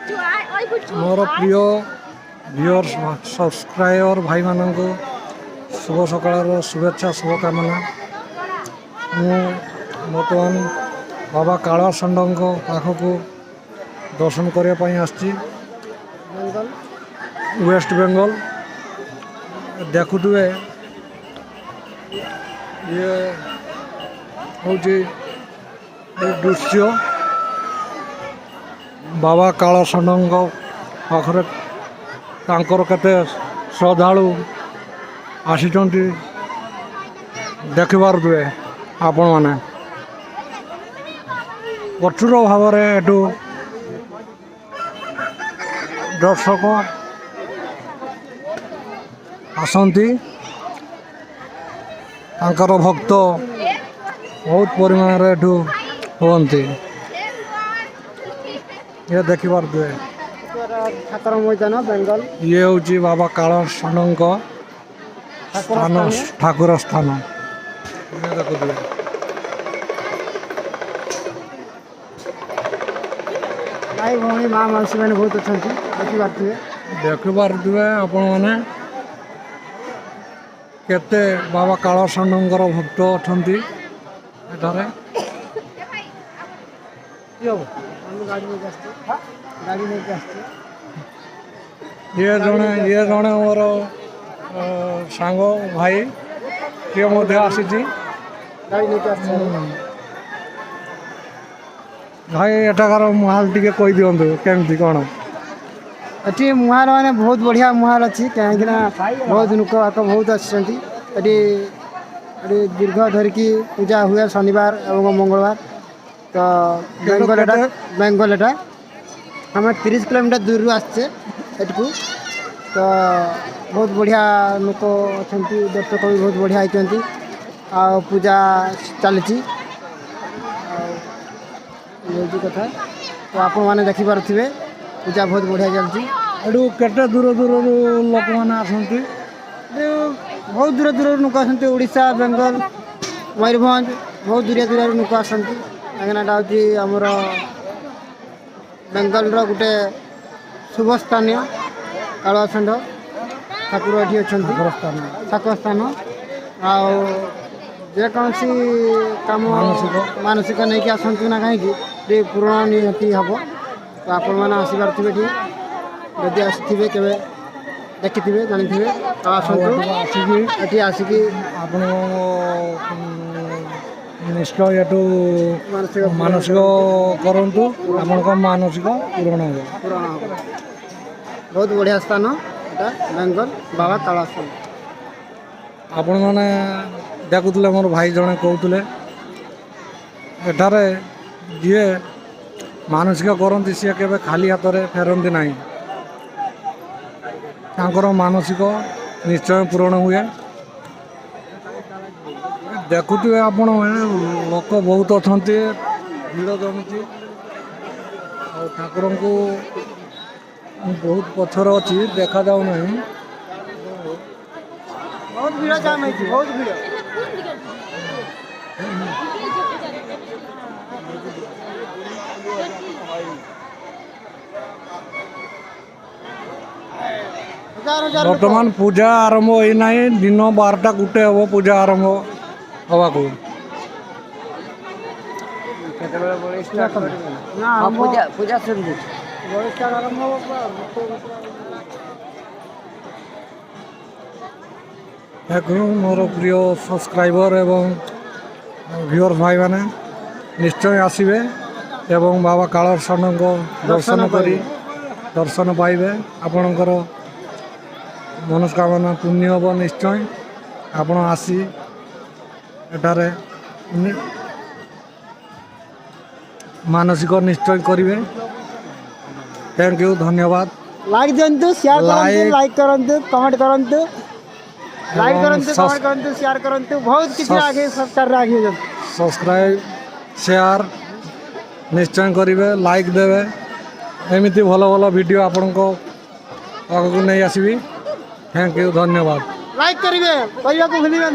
मोर प्रिय viewers subscriber भाई मान को शुभ सकाळ शुभेच्छा शुभकामना। बर्तमान बाबा काला षंड पाखक दर्शन करने आसची वेस्ट बेंगल। देखुए ये हूँ दृश्य बाबा काला षंड पाखरे तांकर केते श्रद्धालु आसीचंती देखिबार दुए आपण माने प्रचुर भाव में एटू दर्शक आसंती तांकर भक्त बहुत परिमाण रे एटू होती ये देखिबार दुए ठाकुर मैदान बेंगल। ये हूँ बाबा काला षंड स्थान ठाकुर स्थान देखुए भाई भौणी माँ मौसी मैंने बहुत अच्छा देखिबार दुए आपण मैंने केते बाबा काला षंडर भक्त अछंती एठारे ये जड़े मोर सांग भाई किए मध्य आसी भाई एठाकार मुहाल टी कही दिंतु केमती कौन ये मुहाल मैंने बहुत बढ़िया मुहाल अच्छी कहीं बहुत लोक आक बहुत आसी दीर्घ धरिकी पूजा हुए शनिवार और मंगलवार। तो बेंगल एटा हमें 30 किलोमीटर दूर आसचे एटू। तो बहुत बढ़िया लोक अच्छा दर्शक भी बहुत बढ़िया होती आ पूजा चली कथा। तो आप मैंने देखिपे पूजा बहुत बढ़िया चलती एटू केटे दूर दूर लोक मैंने आसती बहुत दूर दूर लोक आसती ओडिशा बेंगल मयूरभंज बहुत दूरिया दूरिया लोक आसती कहीं आमर बेंगल गोटे शुभ स्थानीय कालुआ षंड ठाकुर ये अच्छा ठाकुर स्थान आकोसी कम मानसिक नहीं कि आसतु ना कहीं पूरण निहती हम। तो आपण मैंने आसबार थे जदि आसवे के देखिथे जानी तो आसतु आसिकी आप निश्चय एटू मानसिक करंतु आपन मानसिक पूरण हो। बहुत बढ़िया स्थान এটা बेंगल बाबा काला षंड। आपण मैंने देखुले मोर भाई जड़े कहते एठारे जी मानसिक करती सी के खाली हाथ में फेरती ना तांकर मानसिक निश्चय पूरण हुए। देखुए आपण लोक बहुत अच्छा भीड़ जमी ठाकुर को बहुत पथर अच्छी देखा जाऊ ना बहुत भीड़ जाम बहुत भीड़ बर्तमान पूजा आरंभ होना दिन 12टा गुटे हम पूजा आरंभ हवा को पूजा शुरू देखो मोर प्रिय सब्सक्राइबर एवं व्यूअर भाई माने निश्चय आसबे एवं बाबा काला षंड को दर्शन करी दर्शन पाइबे आपणकर मनोकामना पुण्य हम निश्चय। आपण आसी एटारे मानसिक निश्चय करेंगे। थैंक यू धन्यवाद। लाइक दिंतु शेयर करंतु लाइक करंतु कमेंट करंतु लाइक करंतु कमेंट करंतु शेयर करंतु बहुत किसी आगे सब्सक्राइब आगे सब्सक्राइब शेयर निश्चय करेंगे लाइक देवे एमती भल भल वीडियो आपण को आगक नहीं आसबी। थैंक यू धन्यवाद। लाइक करेंगे भूलिए।